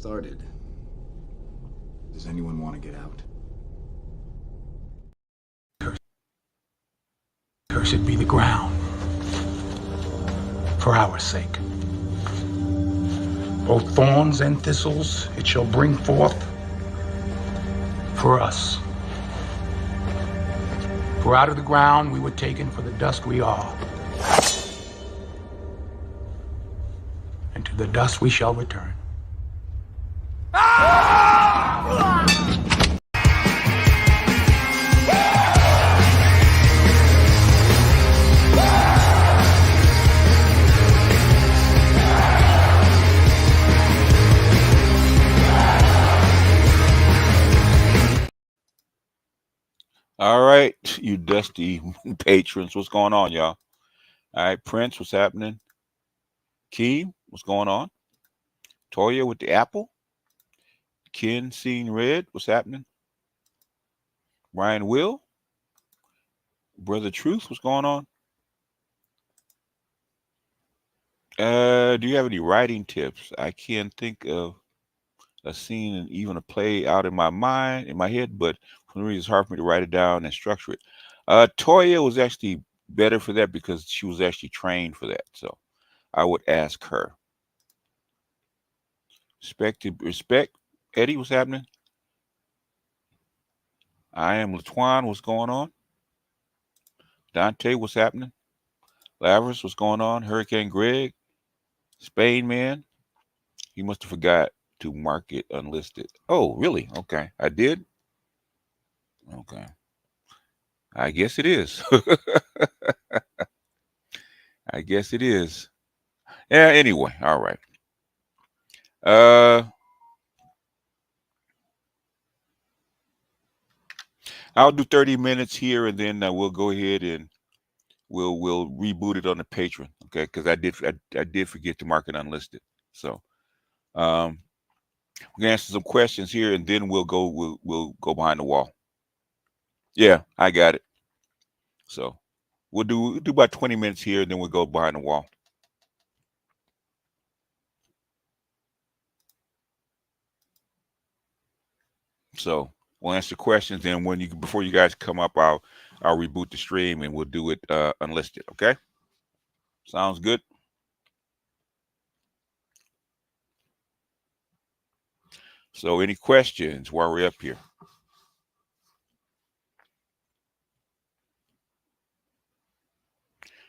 started. Does anyone want to get out? Cursed be the ground for our sake. Both thorns and thistles it shall bring forth for us. For out of the ground we were taken, for the dust we are. And to the dust we shall return. All right, you dusty patrons, what's going on, y'all? All right, Prince, what's happening? Keem, what's going on? Toya with the apple. Ken Seen Red, what's happening? Ryan Will, Brother Truth, what's going on? Do you have any writing tips? I can't think of a scene and even a play out in my head, but for some reason it's hard for me to write it down and structure it. Toya was actually better for that because she was actually trained for that. So I would ask her. Respect. Eddie, what's happening? I am Latuan, what's going on? Dante, what's happening? Lavers, what's going on? Hurricane Greg, Spain Man. You must have forgot to mark it unlisted. Oh, really? Okay. I did? Okay. I guess it is. I guess it is. Yeah, anyway, all right. I'll do 30 minutes here and then we'll go ahead and we'll reboot it on the Patron, okay? Because I did forget to mark it unlisted. So we're gonna answer some questions here and then we'll go behind the wall. Yeah, I got it. So we'll do about 20 minutes here and then we'll go behind the wall. So we'll answer questions, and before you guys come up, I'll reboot the stream and we'll do it unlisted. Okay, sounds good. So any questions while we're up here?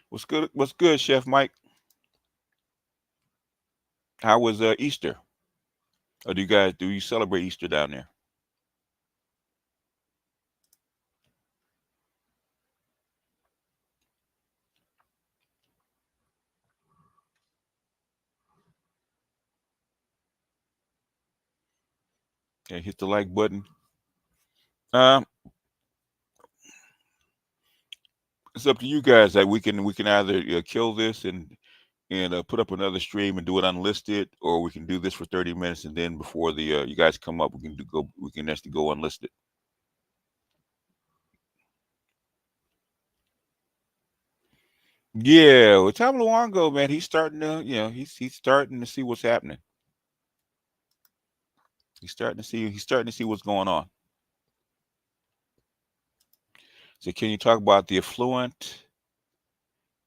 What's good? What's good, Chef Mike? How was Easter? Or do you celebrate Easter down there? Okay, hit the like button. It's up to you guys. That we can either kill this and put up another stream and do it unlisted, or we can do this for 30 minutes and then before the you guys come up, we can actually go unlisted. Yeah, well, Tom Luongo, man, he's starting to, he's starting to see what's happening. He's starting to see what's going on. So, can you talk about the affluent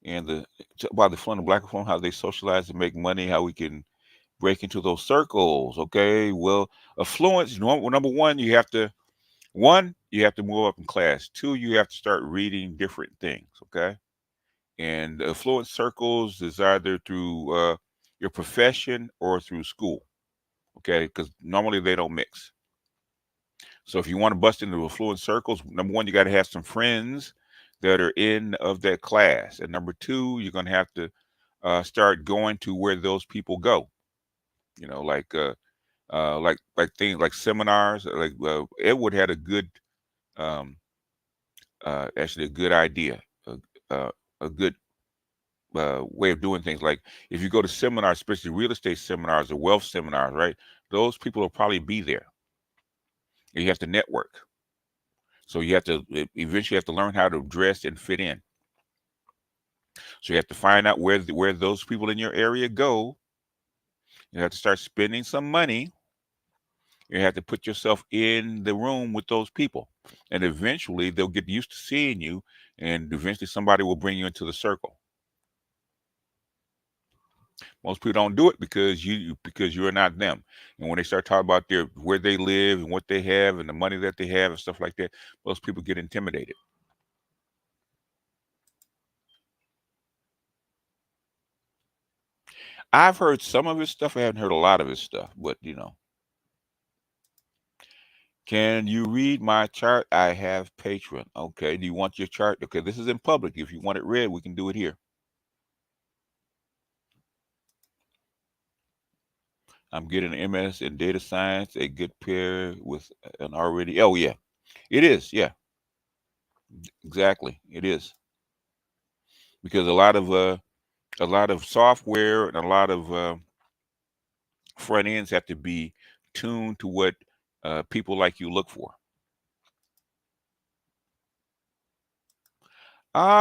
and the black affluent, how they socialize and make money, how we can break into those circles? Okay, well, affluence, number one, you have to move up in class. Two, you have to start reading different things. Okay, and affluent circles is either through your profession or through school. Okay, because normally they don't mix. So if you want to bust into affluent circles, number one, you got to have some friends that are in of that class, and number two, you're going to have to start going to where those people go. You know, like things like seminars. Like Edward had a good, um, actually a good idea, a good way of doing things. Like if you go to seminars, especially real estate seminars or wealth seminars, right? Those people will probably be there. You have to network. So you have to eventually have to learn how to dress and fit in. So you have to find out where those people in your area go. You have to start spending some money You have to put yourself in the room with those people, and eventually they'll get used to seeing you, and eventually somebody will bring you into the circle. Most people don't do it because you're not them. And when they start talking about their where they live and what they have and the money that they have and stuff like that, most people get intimidated. I've heard some of his stuff. I haven't heard a lot of his stuff, but can you read my chart? I have Patron. Okay. Do you want your chart? Okay, this is in public. If you want it read, we can do it here. I'm getting an MS in data science, a good pair with an already. Oh yeah, it is. Yeah, exactly. It is because a lot of software and a lot of front ends have to be tuned to what people like you look for.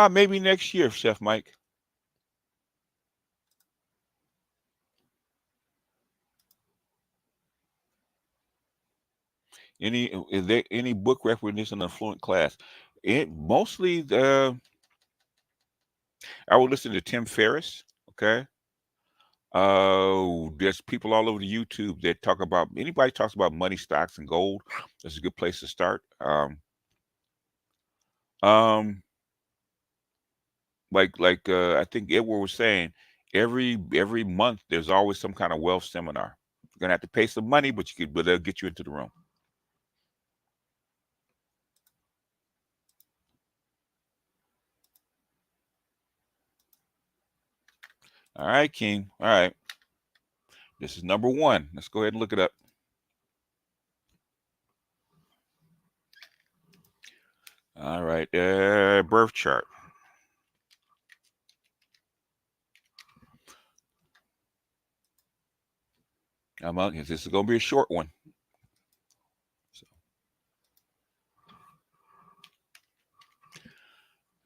Maybe next year, Chef Mike. Is there any book recognition in a fluent class? It mostly I would listen to Tim Ferriss. Okay. There's people all over the YouTube that talk about anybody talks about money, stocks, and gold. That's a good place to start. Um, I think Edward was saying, every month there's always some kind of wealth seminar. You're gonna have to pay some money, but they'll get you into the room. All right, King. All right, this is number one. Let's go ahead and look it up. All right, birth chart. I'm out. This is gonna be a short one. So,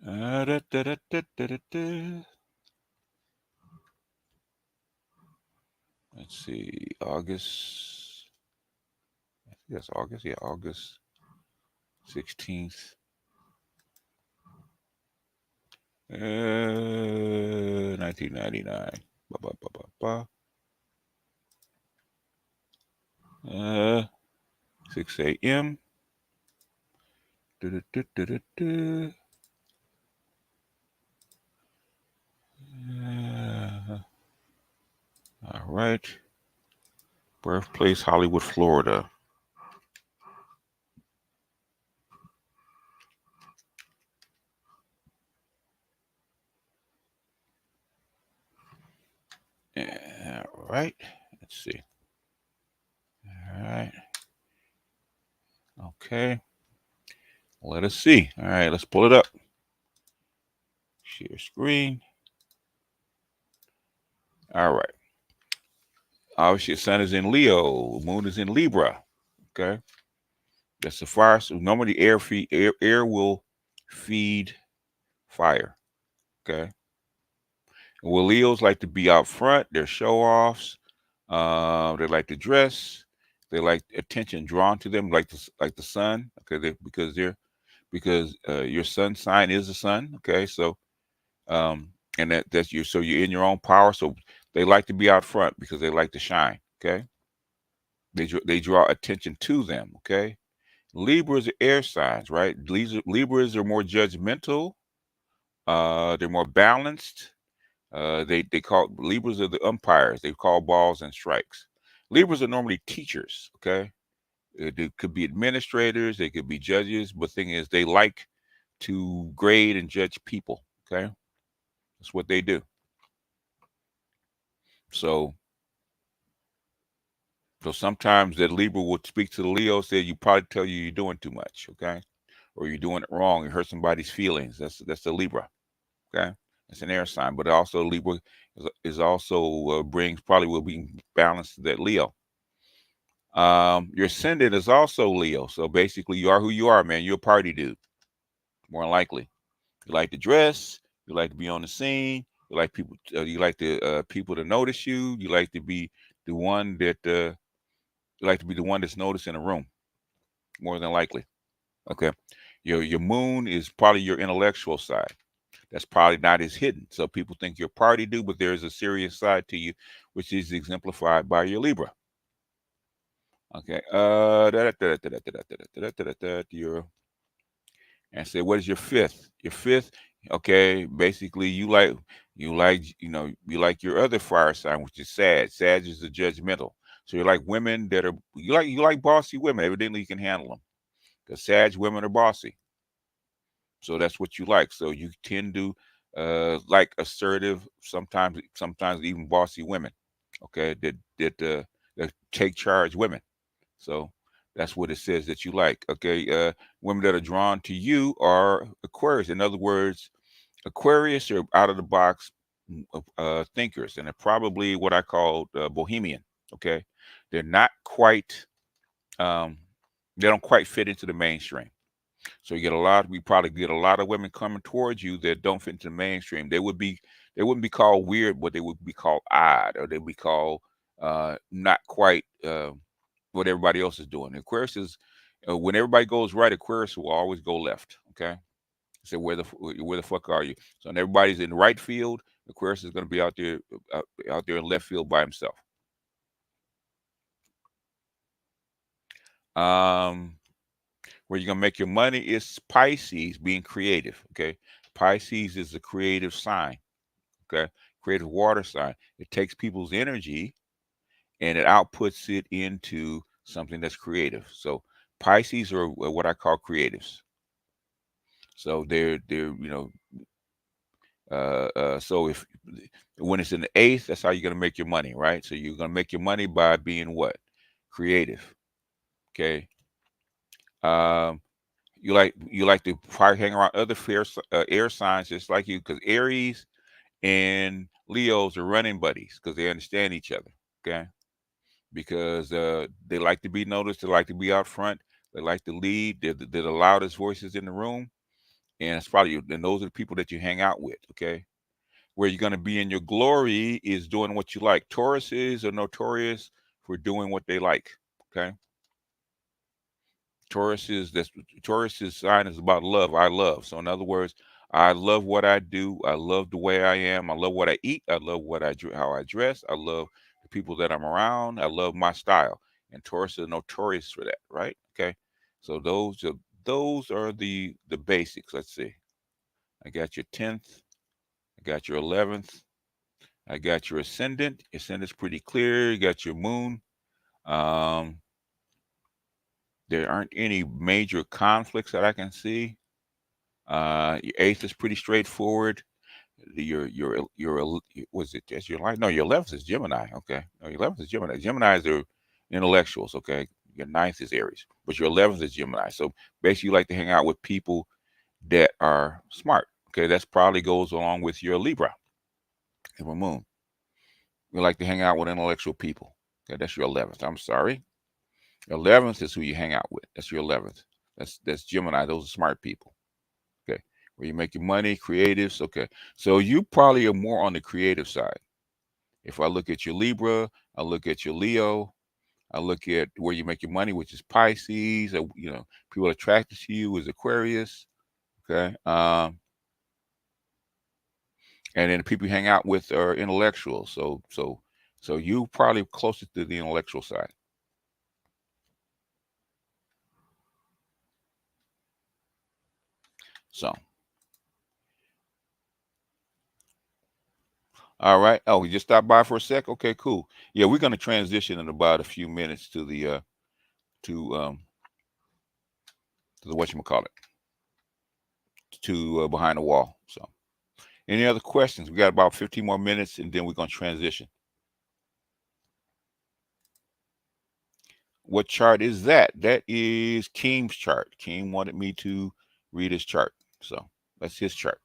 da, da, da, da, da, da, da. Let's see, August. Yes, August. Yeah, August 16th. 1999. Ba, ba, ba, ba, ba. 6 a.m. All right. Birthplace, Hollywood, Florida. All right. Let's see. All right. Okay. Let us see. All right. Let's pull it up. Share screen. All right. Obviously, sun is in Leo. Moon is in Libra. Okay. That's the fire. So normally air will feed fire. Okay. Well, Leos like to be out front. They're show offs. They like to dress. They like attention drawn to them, like the sun. Okay, because your sun sign is the sun. Okay, so and that's you. So you're in your own power. So they like to be out front because they like to shine. Okay, they draw attention to them. Okay, Libras are air signs, right? Libras are more judgmental. They're more balanced. They call Libras are the umpires. They call balls and strikes. Libras are normally teachers. Okay, they could be administrators. They could be judges. But thing is, they like to grade and judge people. Okay, that's what they do. So, so sometimes that Libra will speak to the Leo, say you probably tell you you're doing too much. Okay, or you're doing it wrong. You hurt somebody's feelings. That's the Libra. Okay, it's an air sign, but also Libra is also brings probably will be balanced to that Leo. Your ascendant is also Leo, so basically you are who you are, man. You're a party dude, more than likely. You like to dress, you like to be on the scene, you like people to people to notice you. You like to be the one that You like to be the one that's noticed in a room, more than likely. Okay. Your moon is probably your intellectual side. That's probably not as hidden. So people think you're party do, but there's a serious side to you, which is exemplified by your Libra. Okay. Your and say, what is your fifth? Your fifth, okay, basically you like your other fire sign, which is Sag. Sag is the judgmental. So you like women that are you like bossy women. Evidently you can handle them. Because Sag women are bossy. So that's what you like. So you tend to like assertive, sometimes even bossy women. Okay, that take charge women. So that's what it says that you like. Okay, women that are drawn to you are Aquarius. In other words, Aquarius are out of the box thinkers, and they're probably what I call bohemian. Okay, they're not quite. Um, they don't quite fit into the mainstream. So we probably get a lot of women coming towards you that don't fit into the mainstream. They wouldn't be called weird, but they would be called odd, or they'd be called not quite what everybody else is doing. Aquarius is when everybody goes right, Aquarius will always go left. Okay, so where the fuck are you? So when everybody's in the right field, Aquarius is going to be out there in left field by himself. Um, where you're gonna make your money is Pisces, being creative. Okay, Pisces is a creative sign. Okay, creative water sign. It takes people's energy and it outputs it into something that's creative. So Pisces are what I call creatives. So they're so if when it's in the eighth, that's how you're gonna make your money, right? So you're gonna make your money by being what? Creative. Okay. Um, you like to probably hang around other air signs just like you, because Aries and Leos are running buddies because they understand each other. Okay, because they like to be noticed, they like to be out front, they like to lead. They're the loudest voices in the room, and it's probably and those are the people that you hang out with. Okay, where you're going to be in your glory is doing what you like. Tauruses are notorious for doing what they like. Okay. Taurus's sign is about love. I love. So in other words, I love what I do. I love the way I am. I love what I eat. I love how I dress. I love the people that I'm around. I love my style. And Taurus is notorious for that, right? Okay. So those are the basics. Let's see. I got your 10th. I got your 11th. I got your ascendant. Ascendant's pretty clear. You got your moon. Um, there aren't any major conflicts that I can see. Your eighth is pretty straightforward. Your was it just your life? No, your 11th is Gemini. Okay, no, your 11th is Gemini. Geminis are intellectuals. Okay, your ninth is Aries, but your 11th is Gemini. So basically, you like to hang out with people that are smart. Okay, that's probably goes along with your Libra, your moon. You like to hang out with intellectual people. Okay, that's your 11th. I'm sorry. Your 11th is who you hang out with. That's your 11th. That's Gemini. Those are smart people. Okay. Where you make your money, creatives. Okay. So you probably are more on the creative side. If I look at your Libra, I look at your Leo, I look at where you make your money, which is Pisces. People attracted to you is Aquarius. Okay. And then the people you hang out with are intellectuals. So you probably closest to the intellectual side. So, all right. Oh, you just stopped by for a sec. Okay, cool. Yeah, we're going to transition in about a few minutes to the to um to the whatchamacallit, to behind the wall. So, any other questions? We got about 15 more minutes, and then we're going to transition. What chart is that? That is Keem's chart. Keem wanted me to read his chart, so that's his chart.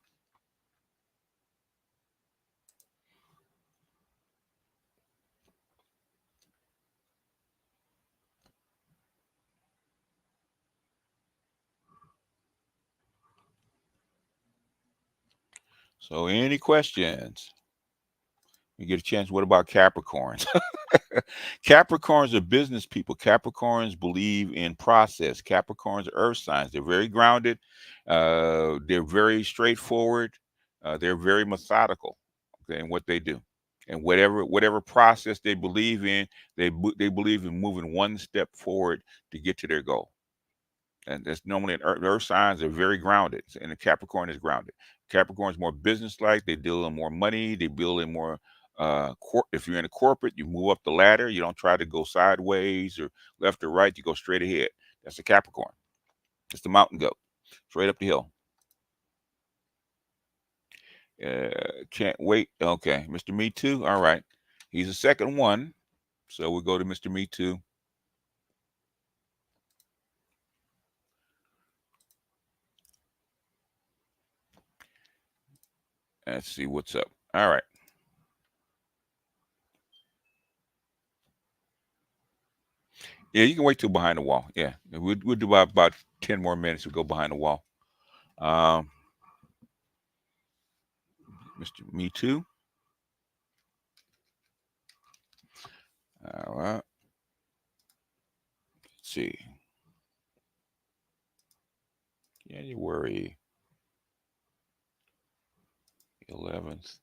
So, any questions? You get a chance. What about Capricorns? Capricorns are business people. Capricorns believe in process. Capricorns are earth signs. They're very grounded. They're very straightforward. They're very methodical, okay, in what they do. And whatever process they believe in, they believe in moving one step forward to get to their goal. And that's normally earth signs are very grounded, and the Capricorn is grounded. Capricorn is more business-like. They deal in more money. They deal in more. If you're in a corporate, you move up the ladder. You don't try to go sideways or left or right. You go straight ahead. That's a Capricorn. It's the mountain goat, straight up the hill. Can't wait. Okay, Mr. Me Too. All right, he's the second one. So we'll go to Mr. Me Too. Let's see what's up. All right. Yeah, you can wait till behind the wall. Yeah, we'll do about 10 more minutes. We'll go behind the wall. Um, Mr. Me Too. All right. Let's see. January 11th,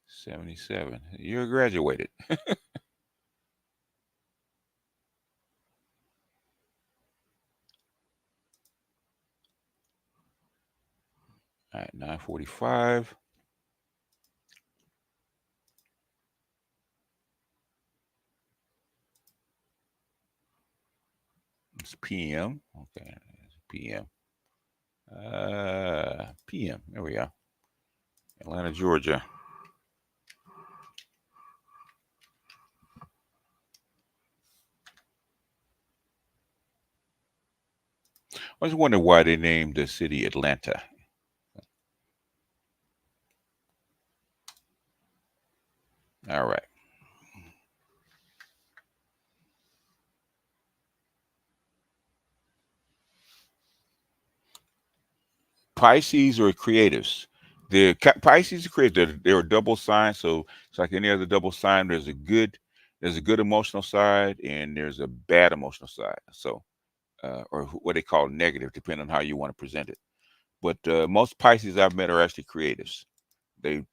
77. You're graduated. All right, 9:45. It's PM. Okay, it's PM. PM. There we go. Atlanta, Georgia. I was wondering why they named the city Atlanta. All right. Pisces are creatives. Pisces are creative. They're a double sign, so it's like any other double sign. There's a good emotional side, and there's a bad emotional side. So, or what they call negative, depending on how you want to present it. But most Pisces I've met are actually creatives. They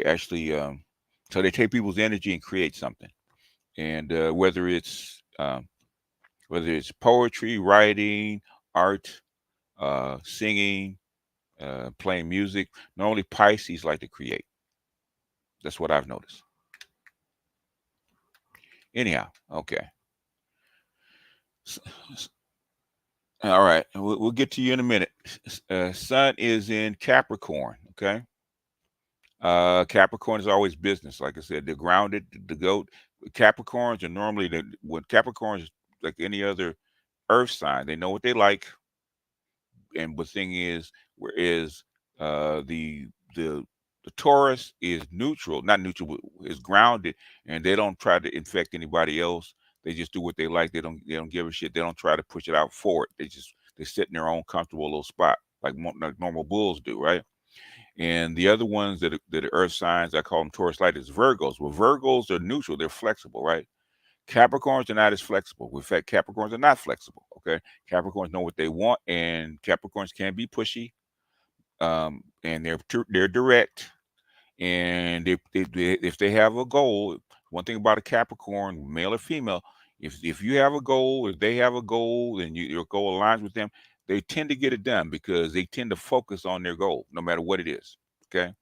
actually so they take people's energy and create something. And whether it's poetry, writing, art, singing, playing music. Normally, Pisces like to create. That's what I've noticed. Anyhow, okay. All right, we'll get to you in a minute. Sun is in Capricorn. Okay. Capricorn is always business. Like I said, they're grounded. The goat. Capricorns are normally when Capricorns, like any other Earth sign, they know what they like. And the thing is, whereas the the Taurus is neutral, not neutral, but is grounded, and they don't try to infect anybody else. They just do what they like. They don't give a shit. They don't try to push it out forward. They sit in their own comfortable little spot, like normal bulls do, right? And the other ones that are earth signs, I call them Taurus light, is Virgos. Well, Virgos are neutral. They're flexible, right? Capricorns are not as flexible. In fact, Capricorns are not flexible. Okay, Capricorns know what they want, and Capricorns can be pushy. And they're direct. And if they have a goal, one thing about a Capricorn, male or female, if you have a goal, if they have a goal, and your goal aligns with them, they tend to get it done because they tend to focus on their goal, no matter what it is. Okay,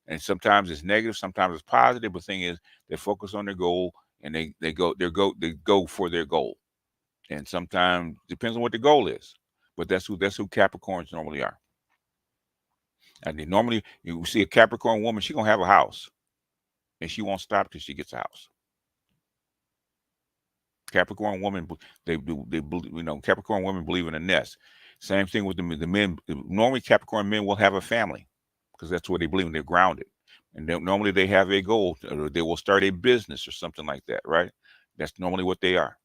and sometimes it's negative, sometimes it's positive. But the thing is, they focus on their goal and they go for their goal. And sometimes depends on what the goal is, but that's who Capricorns normally are. And normally you see a Capricorn woman, she gonna have a house, and she won't stop till she gets a house. Capricorn woman, Capricorn women believe in a nest. Same thing with the men. Normally, Capricorn men will have a family because that's what they believe in. They're grounded, and normally they have a goal. Or they will start a business or something like that, right? That's normally what they are.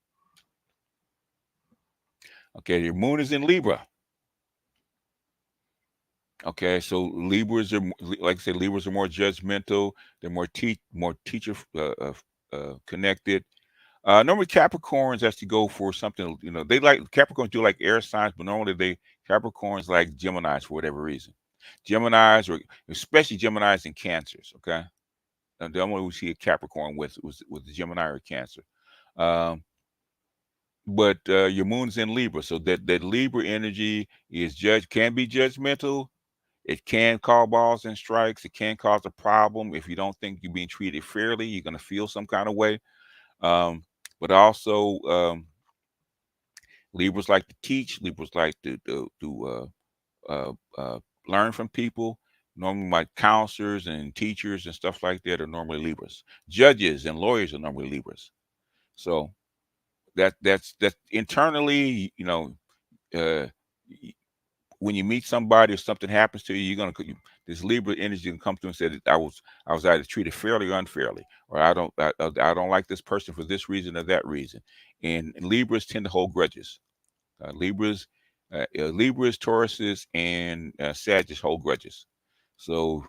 Okay, your moon is in Libra. Okay, so Libras are like I say, Libras are more judgmental. They're more teacher connected. Normally Capricorns actually go for something. They like Capricorns do like air signs, but normally Capricorns like Geminis for whatever reason. Geminis, or especially Geminis and Cancers. Okay, and the only one we see a Capricorn with the Gemini or Cancer. Um, but your moon's in Libra, so that Libra energy can be judgmental. It can call balls and strikes. It can cause a problem if you don't think you're being treated fairly. You're going to feel some kind of way. Um, but also, Libras like to teach. Libras like to learn from people. Normally, my counselors and teachers and stuff like that are normally Libras. Judges and lawyers are normally Libras. So that's internally, uh, when you meet somebody or something happens to you, this Libra energy can come through and say that I was either treated fairly or unfairly, or I don't like this person for this reason or that reason. And Libras tend to hold grudges. Libras, Tauruses, and Sagittarius hold grudges. So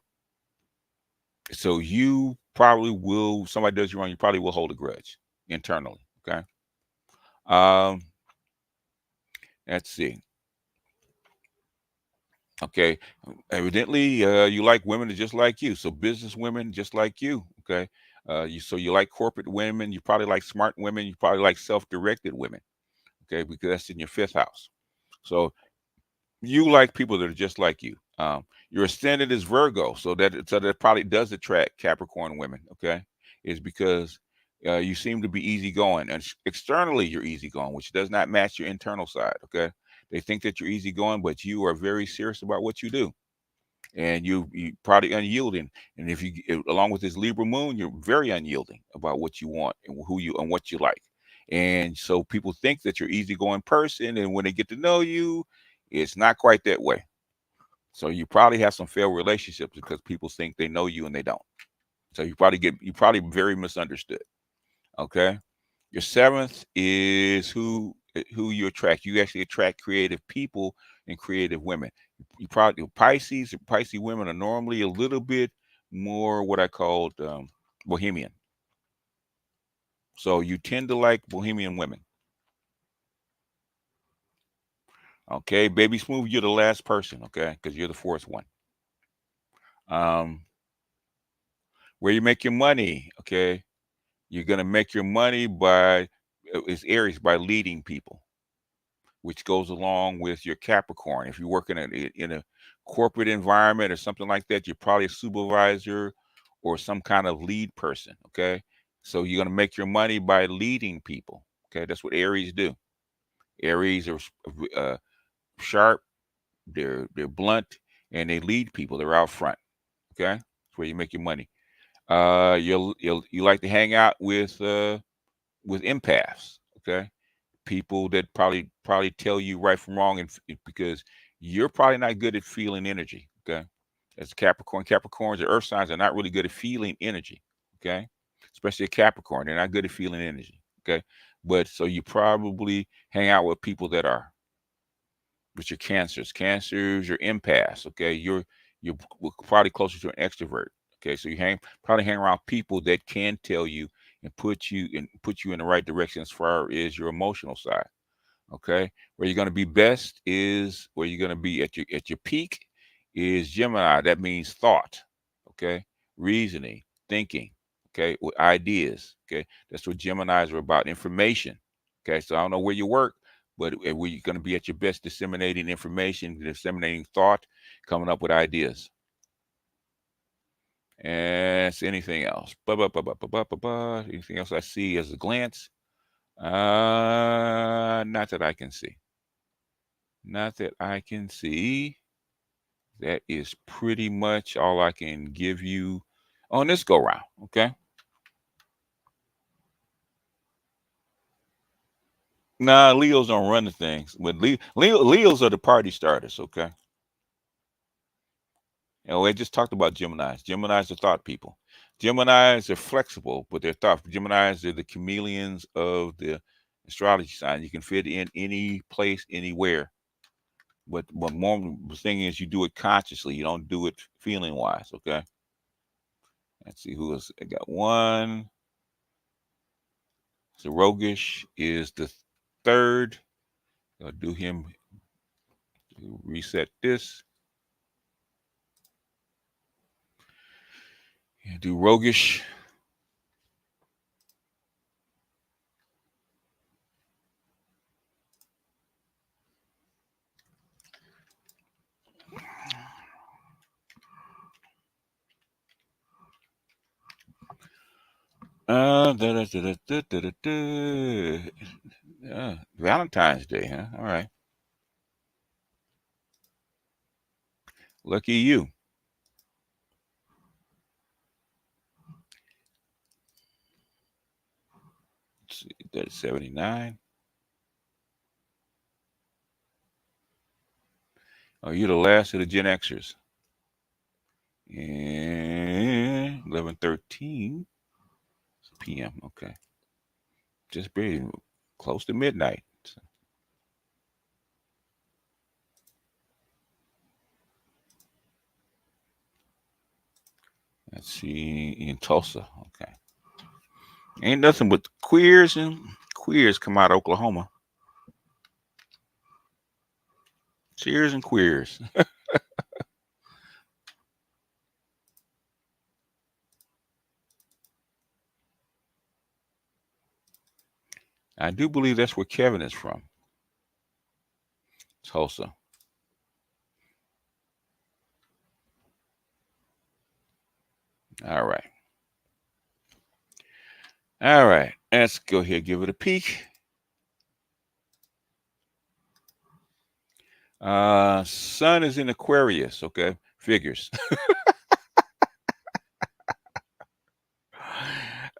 you probably will. Somebody does you wrong, you probably will hold a grudge internally. Okay. Um, let's see. Okay. Evidently, you like women that just like you. So business women just like you. Okay. You like corporate women. You probably like smart women. You probably like self-directed women. Okay, because that's in your fifth house. So you like people that are just like you. Your ascendant is Virgo, so that probably does attract Capricorn women. Okay, is because you seem to be easygoing, and externally you're easygoing, which does not match your internal side. Okay, they think that you're easygoing, but you are very serious about what you do, and you probably unyielding. And along with this Libra moon, you're very unyielding about what you want and what you like. And so people think that you're easygoing person, and when they get to know you, it's not quite that way. So you probably have some failed relationships because people think they know you and they don't. So you probably very misunderstood. Okay. Your seventh is who you attract. You actually attract creative people and creative women. You probably Pisces women are normally a little bit more what I called bohemian. So you tend to like bohemian women. Okay, baby smooth, you're the last person. Okay, because you're the fourth one. Um, where you make your money. Okay, you're gonna make your money it's Aries, by leading people, which goes along with your Capricorn. If you work in a corporate environment or something like that, you're probably a supervisor or some kind of lead person. Okay, so you're gonna make your money by leading people. Okay, that's what Aries do. Aries are uh, sharp, they're blunt, and they lead people. They're out front. Okay, that's where you make your money. You like to hang out with empaths. Okay, people that probably tell you right from wrong, because you're probably not good at feeling energy. Okay, as a Capricorns, the earth signs are not really good at feeling energy. Okay, especially a Capricorn, they're not good at feeling energy. Okay, but so you probably hang out with people that are, with your cancers, your empaths. Okay, you're probably closer to an extrovert. Okay, so probably hang around people that can tell you and put you in the right direction as far as your emotional side. Okay, where you're going to be best is where you're going to be at your peak is Gemini. That means thought. Okay, reasoning, thinking. Okay, with ideas. Okay, that's what Geminis are about. Information. Okay, so I don't know where you work, but where you're going to be at your best, disseminating information, disseminating thought, coming up with ideas. And anything else? Anything else I see as a glance? Not that I can see. Not that I can see. That is pretty much all I can give you on this go round. Okay. Nah, Leos don't run the things, but Leos are the party starters. Okay. And we just talked about Geminis. Geminis are thought people. Geminis are flexible, but they're thought. Geminis are the chameleons of the astrology sign. You can fit in any place, anywhere. But more the thing is, you do it consciously. You don't do it feeling wise. Okay. Let's see who else. I got one. So Rogish is the third. I'll do him. Reset this. And do Rogish. Valentine's Day, huh? All right. Lucky you. Let's see, that's 79. Oh, you're the last of the Gen Xers. And 11:13 p.m. Okay. Just pretty close to midnight. Let's see, in Tulsa. Okay. Ain't nothing but queers come out of Oklahoma. Cheers and queers. I do believe that's where Kevin is from. Tulsa. All right. All right. Let's go ahead and give it a peek. Sun is in Aquarius. Okay. Figures.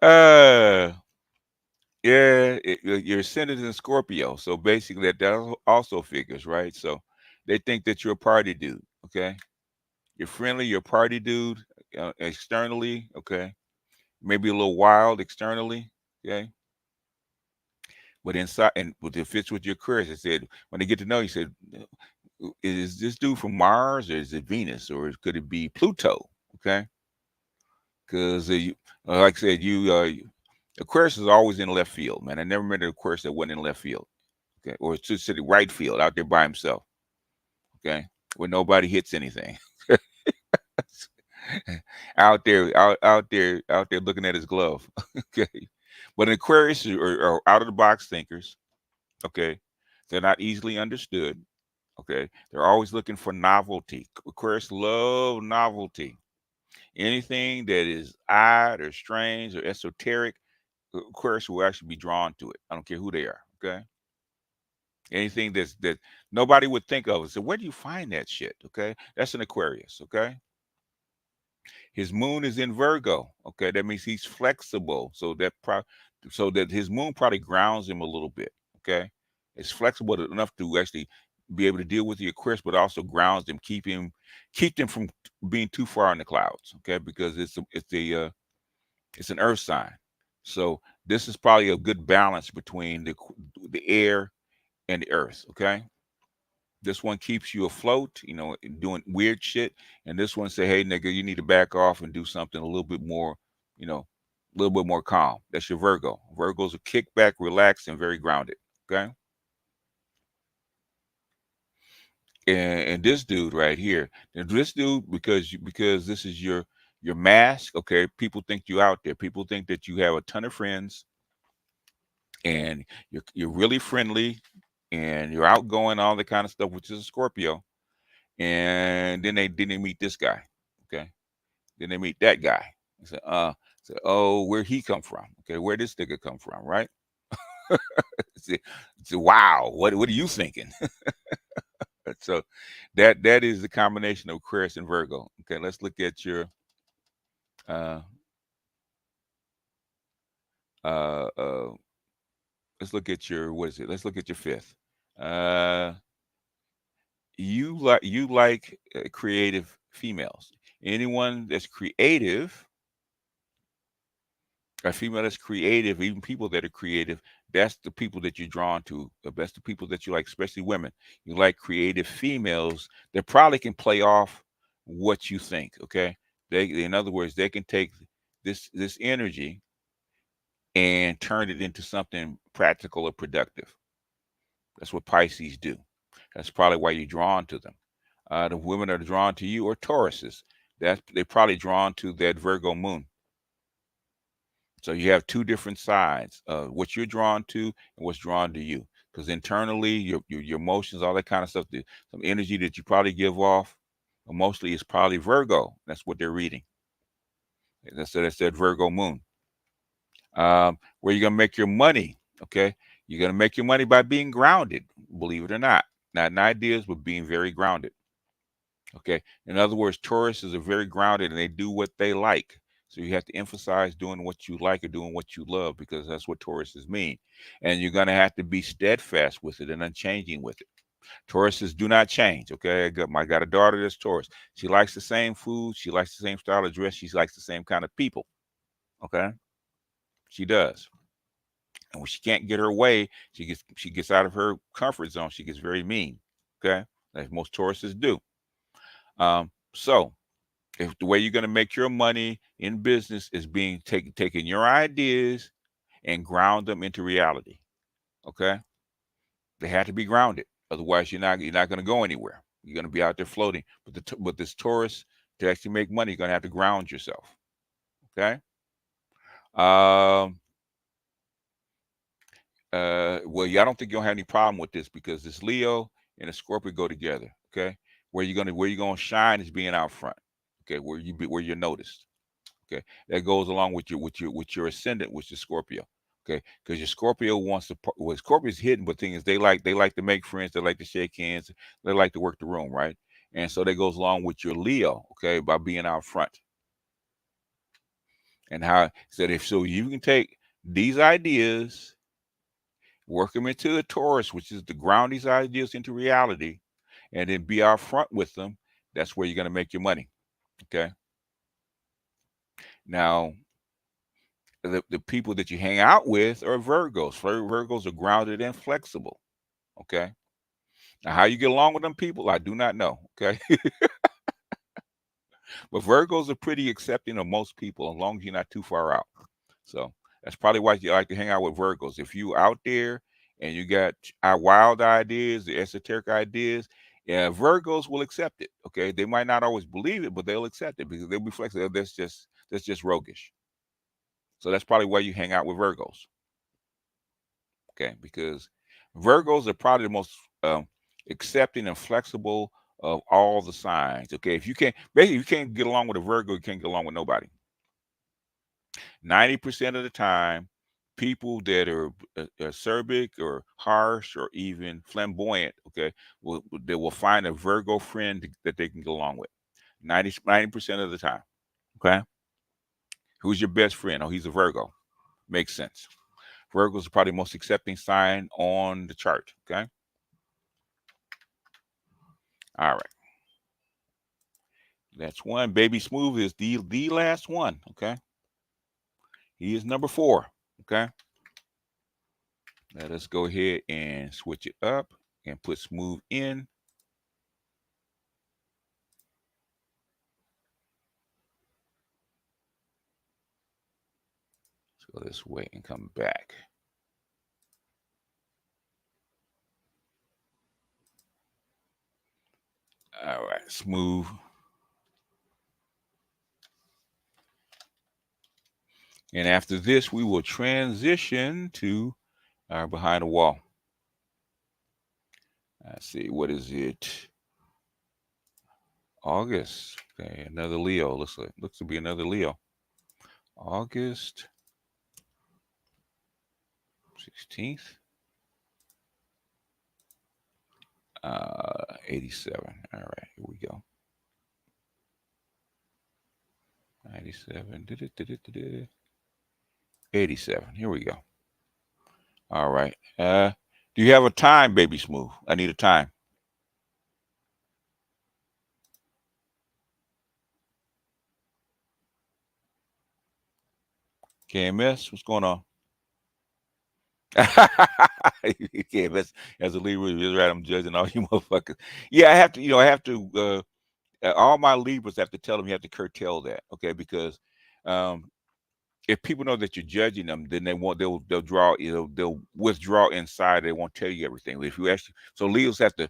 uh Yeah, your ascendant in Scorpio, so basically that also figures, right? So they think that you're a party dude, okay? You're friendly, you're a party dude, externally, okay? Maybe a little wild externally, okay? But inside, and but it fits with your Aquarius. I said when they get to know you, said, is this dude from Mars or is it Venus or could it be Pluto? Okay, because like I said, Aquarius is always in left field, man. I never met an Aquarius that wasn't in left field. Okay, or to the right field out there by himself. Okay, where nobody hits anything. Out there looking at his glove. Okay, but an Aquarius are out of the box thinkers. Okay, they're not easily understood. Okay, they're always looking for novelty. Aquarius love novelty. Anything that is odd or strange or esoteric, Aquarius will actually be drawn to it. I don't care who they are. Okay, anything that nobody would think of. So where do you find that shit? Okay, that's an Aquarius. Okay, his moon is in Virgo. Okay, that means he's flexible. So that his moon probably grounds him a little bit. Okay, it's flexible enough to actually be able to deal with the Aquarius, but also grounds them, keep them from being too far in the clouds. Okay, because it's an Earth sign. So this is probably a good balance between the air and the Earth. Okay, this one keeps you afloat, doing weird shit. And this one say, hey, nigga, you need to back off and do something a little bit more, a little bit more calm. That's your Virgo. Virgos are kick back, relaxed, and very grounded. Okay. And this dude right here, and this dude, because this is your mask. Okay. People think you out there. People think that you have a ton of friends and you're really friendly and you're outgoing, all that kind of stuff, which is a Scorpio. And then they meet this guy. Okay. Then they meet that guy. Say, oh, where he come from? Okay, where this nigga come from, right? say, wow, what are you thinking? So that is the combination of Aquarius and Virgo. Okay, let's look at your uh uh uh let's look at your what is it? Let's look at your fifth. Uh you like creative females. Anyone that's creative A female that's creative, even people that are creative, that's the people that you're drawn to. That's the people that you like, especially women. You like creative females that probably can play off what you think. Okay, in other words, they can take this energy and turn it into something practical or productive. That's what Pisces do. That's probably why you're drawn to them. The women that are drawn to you are Tauruses. They're probably drawn to that Virgo moon. So you have two different sides, what you're drawn to and what's drawn to you. Because internally, your emotions, all that kind of stuff, some energy that you probably give off emotionally is probably Virgo. That's what they're reading. That's that Virgo moon. Where you're gonna make your money, okay? You're gonna make your money by being grounded, believe it or not. Not in ideas, but being very grounded. Okay. In other words, Tauruses are very grounded and they do what they like. So you have to emphasize doing what you like or doing what you love because that's what Tauruses mean. And you're going to have to be steadfast with it and unchanging with it. Tauruses do not change. Okay. I got a daughter that's Taurus. She likes the same food. She likes the same style of dress. She likes the same kind of people. Okay. She does. And when she can't get her way, she gets out of her comfort zone. She gets very mean. Okay. Like most Tauruses do. So if the way you're going to make your money in business is being taking your ideas and ground them into reality. Okay, they have to be grounded, otherwise you're not going to go anywhere. You're going to be out there floating. But this Taurus, to actually make money, you're going to have to ground yourself. Okay. um well, yeah, I don't think you'll have any problem with this because this Leo and the Scorpio go together. Okay, where you're gonna shine is being out front. Okay, where you're noticed. Okay, that goes along with your ascendant, which is Scorpio. Okay, because your Scorpio wants to. Well, Scorpio's hidden, but thing is, they like to make friends. They like to shake hands. They like to work the room, right? And so that goes along with your Leo. Okay, by being out front and how said if so you can take these ideas, work them into a Taurus, which is to ground these ideas into reality, and then be out front with them. That's where you're gonna make your money. Okay, now the people that you hang out with are Virgos. Virgos are grounded and flexible. Okay. Now, how you get along with them people, I do not know. Okay. But Virgos are pretty accepting of most people as long as you're not too far out. So that's probably why you like to hang out with Virgos. If you out there and you got wild ideas, the esoteric ideas, yeah, Virgos will accept it. Okay. They might not always believe it, but they'll accept it because they'll be flexible. That's just roguish. So that's probably why you hang out with Virgos. Okay, because Virgos are probably the most accepting and flexible of all the signs. Okay, if you can't basically you can't get along with a Virgo, you can't get along with nobody. 90% of the time, people that are acerbic or harsh or even flamboyant, okay, they will find a Virgo friend that they can get along with. 90% of the time. Okay, who's your best friend? Oh, he's a Virgo. Makes sense. Virgos are probably the most accepting sign on the chart. Okay. All right. That's one. Baby Smooth is the last one. Okay. He is number 4. Okay. Let us go ahead and switch it up and put Smooth in. Let's go this way and come back. All right. Smooth. And after this, we will transition to our Behind the Wall. Let's see. What is it? August. Okay. Another Leo. Looks to be another Leo. August 16th. 87. All right, here we go. 97. 87. Here we go. All right. Do you have a time, Baby Smooth? I need a time. KMS, what's going on? You can't mess as a Libra. You're right. I'm judging all you motherfuckers. Yeah, I have to. I have to. All my Libras have to tell them you have to curtail that. Okay, because um, if people know that you're judging them, then they'll draw. They'll withdraw inside. They won't tell you everything. But if you actually, so Leos have to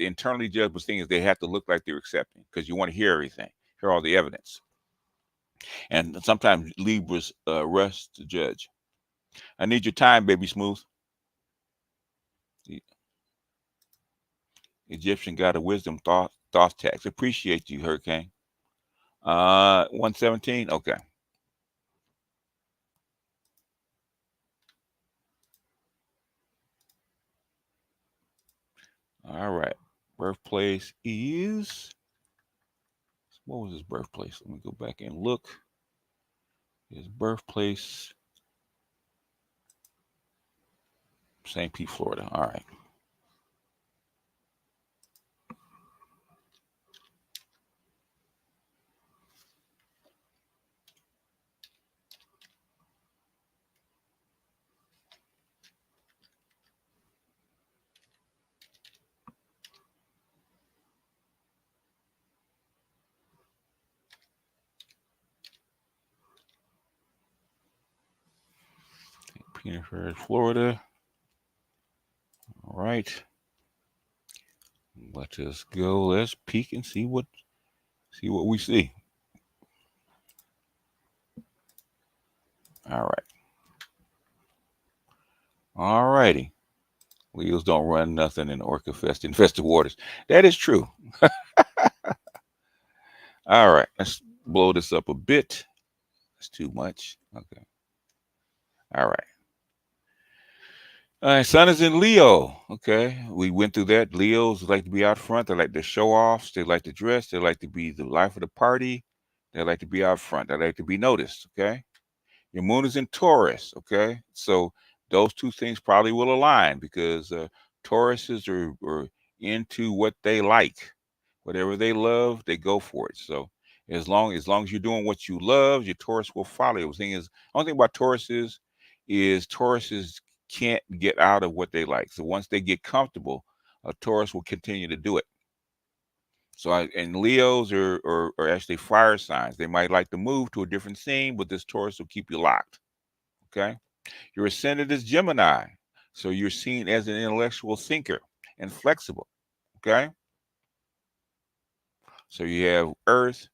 internally judge, but the thing is they have to look like they're accepting because you want to hear everything, hear all the evidence, and sometimes Libras rush to judge. I need your time, baby smooth. The Egyptian god of wisdom, thought tax. Appreciate you, Hurricane. 117. Okay. All right. Birthplace is, what was his birthplace? Let me go back and look. His birthplace, St. Pete, Florida. All right. St. Pete, Florida. All right. Let us go. Let's peek and see what we see. All right. All righty. Leos don't run nothing in Orca Fest infested waters. That is true. All right. Let's blow this up a bit. That's too much. Okay. All right. All right, Sun is in Leo. Okay, we went through that. Leos like to be out front. They like to show off. They like to dress. They like to be the life of the party. They like to be out front. They like to be noticed. Okay, your moon is in Taurus. Okay, so those two things probably will align because Tauruses are into what they like, whatever they love, they go for it. So as long as you're doing what you love, your Taurus will follow. The thing is, only thing about is Tauruses can't get out of what they like. So once they get comfortable, a Taurus will continue to do it. So and Leos are actually fire signs. They might like to move to a different scene, but this Taurus will keep you locked. Okay. Your ascendant is Gemini. So you're seen as an intellectual thinker and flexible. Okay. So you have earth,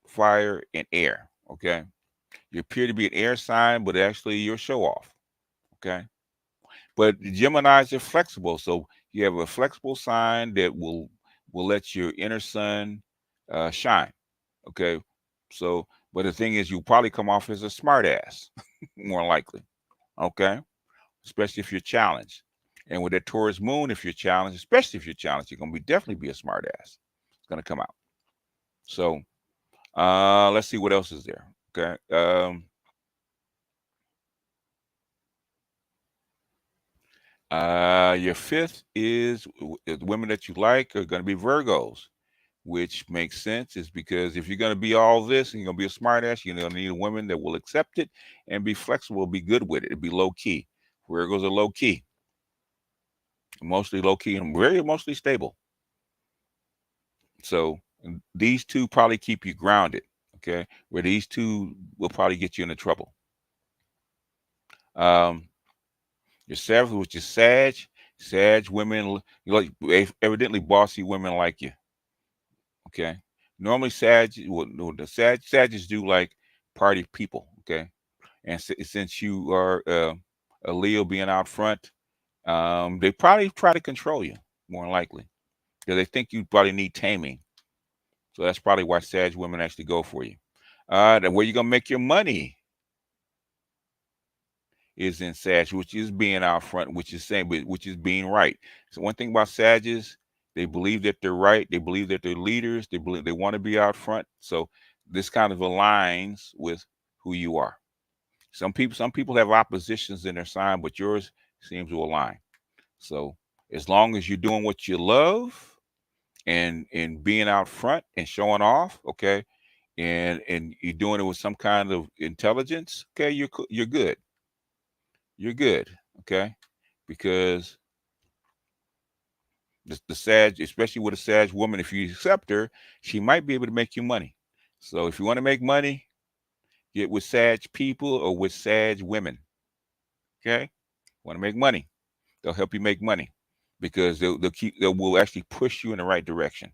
fire, and air. Okay. You appear to be an air sign, but actually you're show off. Okay. But the Geminis are flexible. So you have a flexible sign that will let your inner sun shine. Okay. So, but the thing is, you probably come off as a smart ass, more likely. Okay. Especially if you're challenged. And with that Taurus moon, if you're challenged, especially if you're challenged, you're gonna be definitely be a smart ass. It's gonna come out. So let's see what else is there. Okay. Your fifth is the women that you like are going to be Virgos, which makes sense. Is because if you're going to be all this and you're going to be a smart ass, you're going to need a woman that will accept it and be flexible, be good with it, be low key. Virgos are low key, mostly low key, and very emotionally stable. So these two probably keep you grounded. Okay, where these two will probably get you into trouble. Um, your seventh, which is Sag women, you like evidently bossy women like you. Okay. Normally, the Sagittarius do like party people. Okay. And since you are a Leo being out front, they probably try to control you more than likely because they think you probably need taming. So that's probably why Sag women actually go for you. Then where you gonna make your money is in Sag, which is being out front, which is saying, but which is being right. So one thing about Sag is they believe that they're right. They believe that they're leaders. They believe they want to be out front. So this kind of aligns with who you are. Some people have oppositions in their sign, but yours seems to align. So as long as you're doing what you love and being out front and showing off, okay, and you're doing it with some kind of intelligence, okay, you're good. You're good, okay, because the Sag, especially with a Sag woman, if you accept her, she might be able to make you money. So if you want to make money, get with Sag people or with Sag women. Okay, want to make money? They'll help you make money because they will actually push you in the right direction.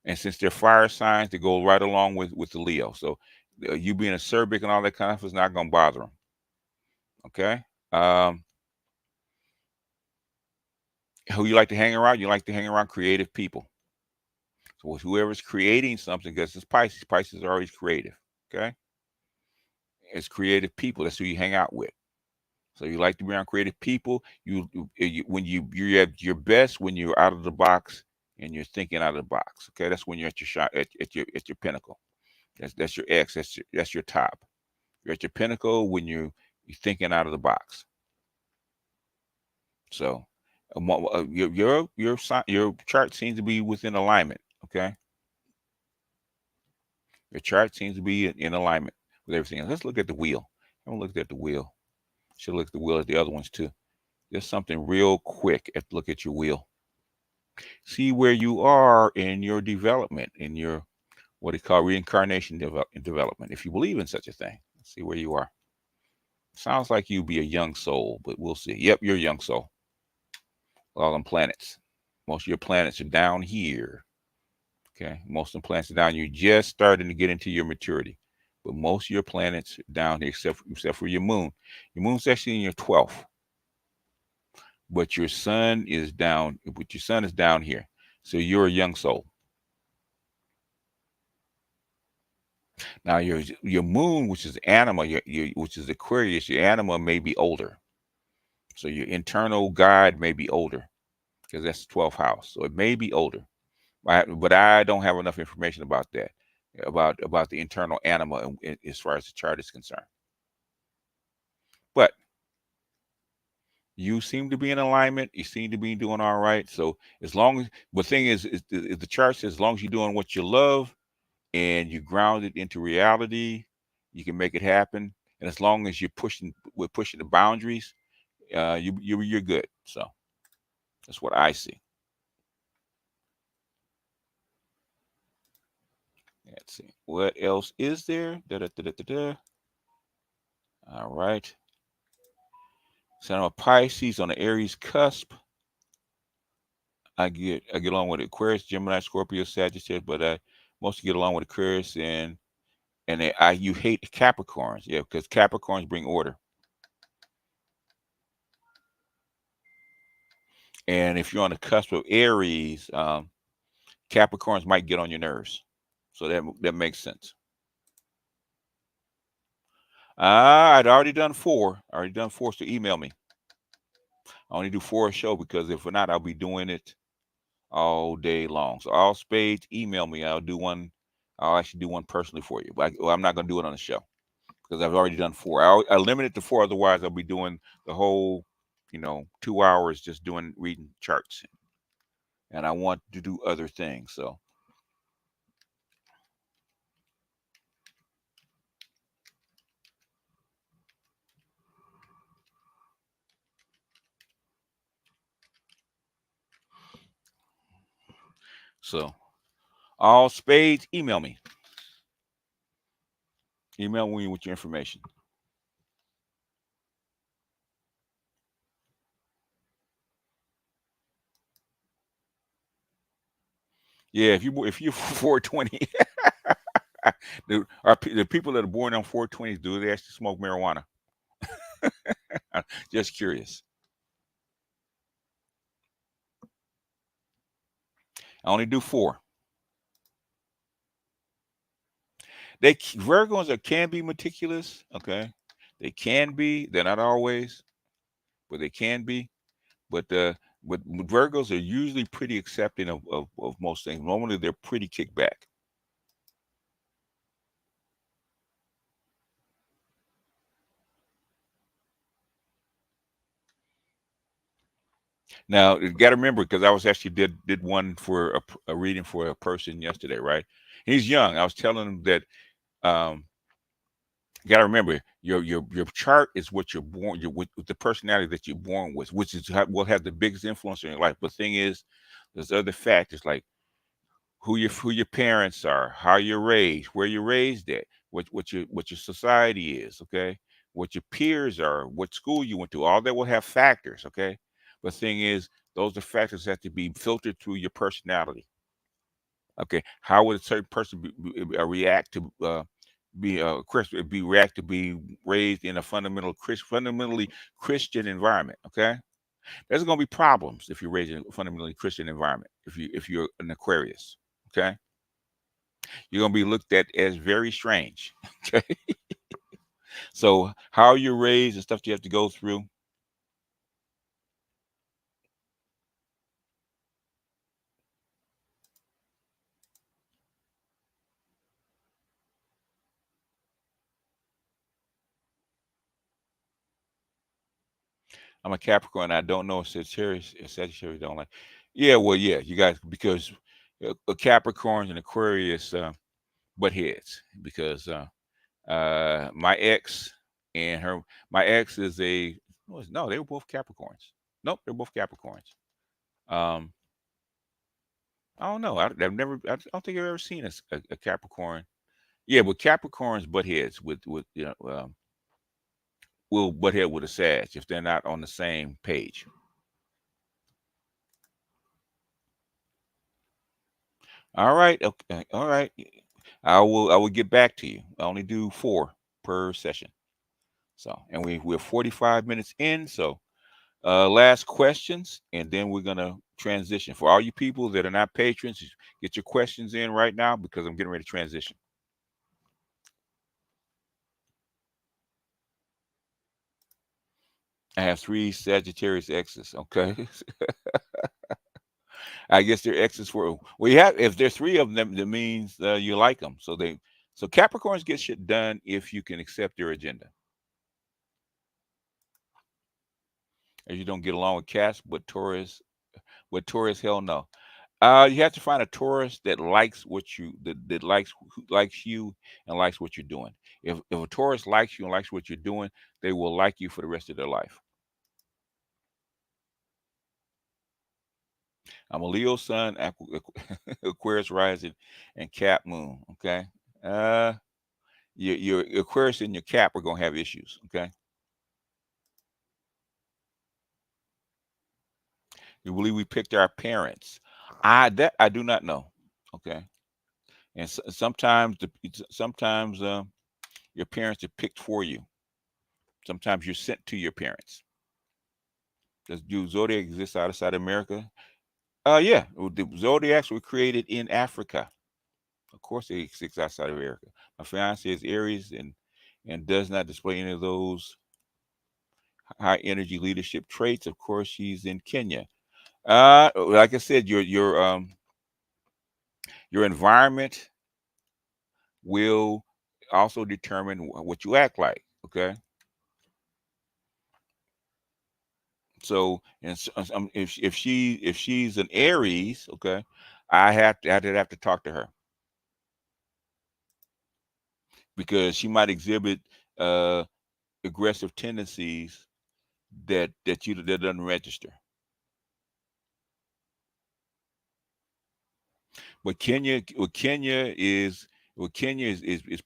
And since they're fire signs, they go right along with the Leo. So you being a Cerbic and all that kind of stuff is not going to bother them. Okay. Who you like to hang around? You like to hang around creative people. So whoever's creating something, because it's Pisces. Pisces are always creative. Okay. It's creative people. That's who you hang out with. So you like to be around creative people. When you're at your best when you're out of the box and you're thinking out of the box. Okay, that's when you're at your shot at your pinnacle. That's your X. That's your top. You're at your pinnacle when you're thinking out of the box. So your chart seems to be within alignment. Okay, your chart seems to be in alignment with everything else. Let's look at the wheel. I haven't looked at the wheel. Should look at the wheel at the other ones too. Just something real quick. Look at your wheel. See where you are in your development, in your what they call reincarnation development, if you believe in such a thing. See where you are. Sounds like you'd be a young soul, but we'll see. Yep, you're a young soul. All them planets. Most of your planets are down here. Okay, most of the planets are down. You're just starting to get into your maturity, but most of your planets are down here, except for your moon. Your moon's actually in your 12th. But your sun is down. But your sun is down here, so you're a young soul. Now your moon, which is anima, which is Aquarius, your anima may be older. So your internal guide may be older because that's the 12th house. So it may be older, but I don't have enough information about that, about the internal anima as far as the chart is concerned. But you seem to be in alignment. You seem to be doing all right. So as long as the thing is the chart says, as long as you're doing what you love and you ground it into reality, you can make it happen. And as long as we're pushing the boundaries, you're good. So that's what I see. Let's see what else is there. Da, da, da, da, da, da. All right. So I'm a Pisces on the Aries cusp. I get along with Aquarius, Gemini, Scorpio, Sagittarius, but I mostly get along with Aquarius and you hate Capricorns, yeah, because Capricorns bring order. And if you're on the cusp of Aries, Capricorns might get on your nerves. So that makes sense. I'd already done 4. So email me. I only do 4 a show because if not, I'll be doing it all day long. So all spades, email me. I'll actually do one personally for you. But I'm not going to do it on the show because I've already done 4. I limit it to 4. Otherwise, I'll be doing the whole, 2 hours just reading charts. And I want to do other things. So all spades, email me. Email me with your information. Yeah, if you're 420, the people that are born on 420s, do they actually smoke marijuana? Just curious. I only do 4. Virgos can be meticulous. Okay, they can be. They're not always, but they can be. But Virgos are usually pretty accepting of most things. Normally, they're pretty kicked back. Now you got to remember, because I was actually did one for a reading for a person yesterday, right? He's young. I was telling him that you got to remember your chart is what you're born, with the personality that you're born with, which is will have the biggest influence in your life. But the thing is, there's other factors like who your parents are, how you're raised, where you're raised at, what your society is, okay, what your peers are, what school you went to. All that will have factors, okay. But the thing is, those are factors that have to be filtered through your personality. Okay, how would a certain person react to be react to be raised in a fundamentally Christian environment? Okay, there's going to be problems if you're raised in a fundamentally Christian environment. If you're an Aquarius, okay, you're going to be looked at as very strange. Okay, so how you're raised and stuff you have to go through. I'm a Capricorn. I don't know if Sagittarius don't like. Yeah, well, yeah, you guys, because Capricorns and Aquarius butt heads, because my ex and her my ex is a no, they were both Capricorns. Nope, they're both Capricorns. Um, I don't know. I don't think I've ever seen a Capricorn. Yeah, but Capricorns butt heads with will butt head with a Sag if they're not on the same page. All right, okay, all right. I will get back to you. I only do 4 per session. So, and we're 45 minutes in. So, last questions, and then we're gonna transition. For all you people that are not patrons, get your questions in right now because I'm getting ready to transition. I have 3 Sagittarius exes. Okay, I guess they're exes for. Well, you have if there's 3 of them, that means you like them. So Capricorns get shit done if you can accept their agenda. If you don't get along with Cats, but Taurus, hell no. You have to find a Taurus that likes that likes who likes you and likes what you're doing. If a Taurus likes you and likes what you're doing, they will like you for the rest of their life. I'm a Leo Sun, Aquarius rising, and Cap Moon. Okay, uh, your Aquarius and your Cap are gonna have issues. Okay, you believe we picked our parents? I do not know. Okay, and sometimes your parents are picked for you. Sometimes you're sent to your parents. Do Zodiac exist outside America? Yeah. Well, the Zodiacs were created in Africa. Of course, they exist outside of America. My fiance is Aries and does not display any of those high energy leadership traits. Of course, she's in Kenya. Like I said, your environment will also determine what you act like. Okay. So, if she's an Aries, okay, I'd have to talk to her because she might exhibit uh aggressive tendencies that doesn't register. But Kenya is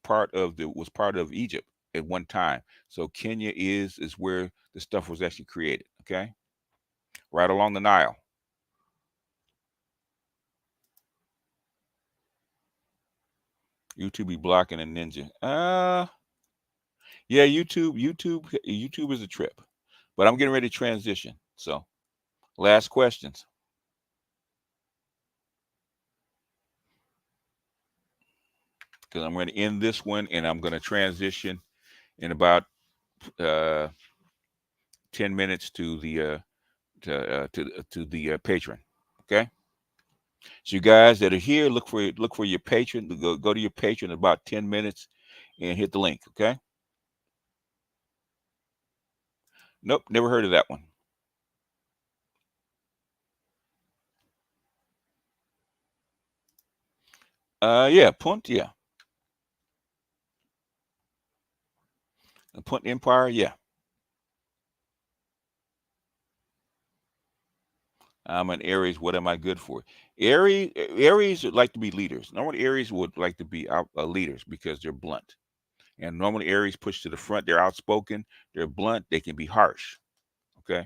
part of the was part of Egypt at one time. So Kenya is where the stuff was actually created. Okay, right along the Nile. YouTube be blocking a ninja. Yeah, YouTube is a trip. But I'm getting ready to transition. So last questions. Because I'm going to end this one and I'm going to transition in about uh 10 minutes to the patron. Okay. So you guys that are here, look for your patron. Go to your patron in about 10 minutes and hit the link. Okay. Nope, never heard of that one. Yeah, Punt, yeah. The Punt Empire, yeah. I'm an Aries. What am I good for? Aries would like to be leaders. Normally, Aries would like to be leaders because they're blunt. And normally, Aries push to the front. They're outspoken. They're blunt. They can be harsh. Okay,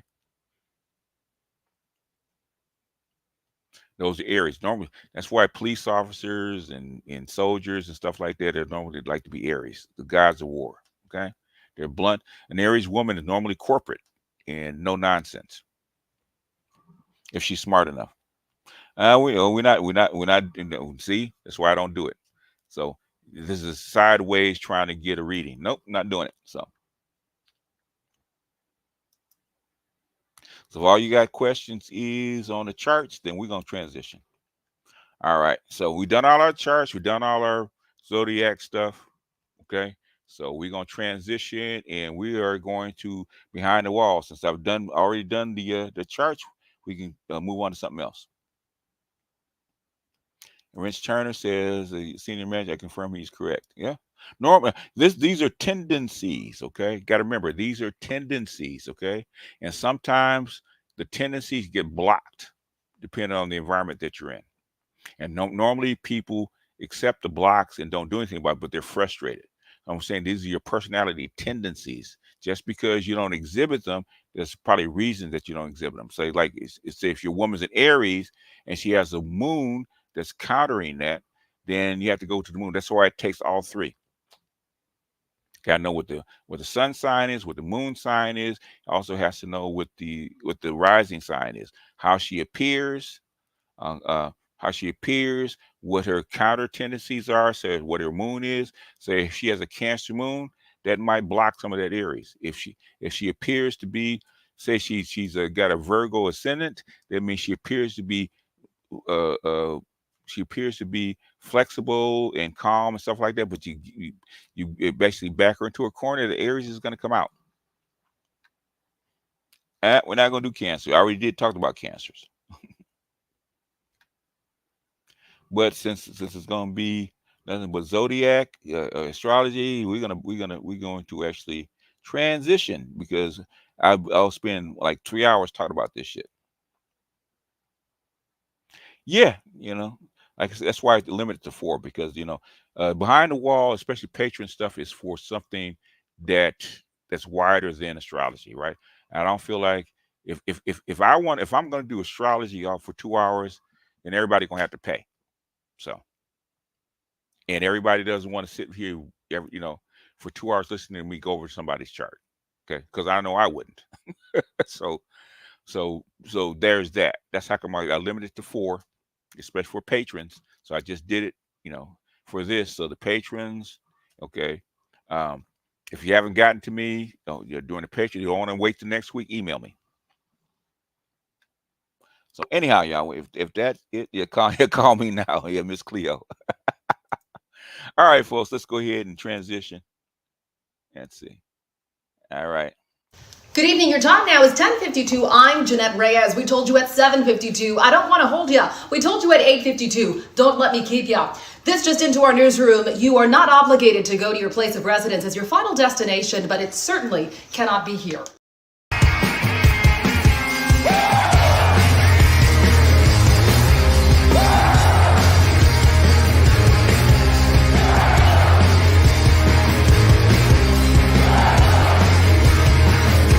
those are Aries. Normally, that's why police officers and soldiers and stuff like that are normally like to be Aries, the gods of war. Okay, they're blunt. An Aries woman is normally corporate and no nonsense if she's smart enough. We're not. See, that's why I don't do it. So this is sideways trying to get a reading. Nope, not doing it. So if all you got questions is on the charts, then we're gonna transition. All right. So we done all our charts. We done all our zodiac stuff. Okay. So we're gonna transition, and we are going to behind the wall. Since I've already done the charts, we can move on to something else. Rich Turner says the senior manager, I confirm he's correct. Yeah. Normal. These are tendencies. Okay. Got to remember these are tendencies. Okay. And sometimes the tendencies get blocked depending on the environment that you're in. And normally people accept the blocks and don't do anything about it, but they're frustrated. I'm saying these are your personality tendencies. Just because you don't exhibit them, there's probably reasons that you don't exhibit them. Say, like, say if your woman's an Aries and she has a moon that's countering that, then you have to go to the moon. That's why it takes all three. Got to know what the sun sign is, what the moon sign is. Also has to know what the rising sign is, how she appears, uh, uh, what her counter tendencies are, so what her moon is. So if she has a Cancer moon, that might block some of that Aries. If she appears to be, say she's got a Virgo ascendant, that means uh, uh, she appears to be flexible and calm and stuff like that. But you basically back her into a corner. The Aries is going to come out. We're not going to do Cancer. I already did talk about Cancers. But since it's going to be nothing but zodiac astrology, we're going to actually transition, because I'll spend like 3 hours talking about this shit. Yeah, like I said, that's why I limit it to 4, because behind the wall, especially Patron stuff, is for something that's wider than astrology, right? And I don't feel like if I'm going to do astrology for 2 hours, then everybody's going to have to pay. So, and everybody doesn't want to sit here, for 2 hours listening to me go over somebody's chart, okay? Because I know I wouldn't. so, there's that. That's how come I limited it to 4, especially for patrons. So I just did it, for this. So the patrons, okay. If you haven't gotten to me, you're doing the patron, you don't want to wait till next week, email me. So anyhow, y'all, if that's it, you call me now. Yeah, Miss Cleo. All right, folks, let's go ahead and transition. Let's see. All right. Good evening. Your time now is 10:52. I'm Jeanette Reyes. We told you at 7:52. I don't want to hold you. We told you at 8:52. Don't let me keep you. This just into our newsroom. You are not obligated to go to your place of residence as your final destination, but it certainly cannot be here.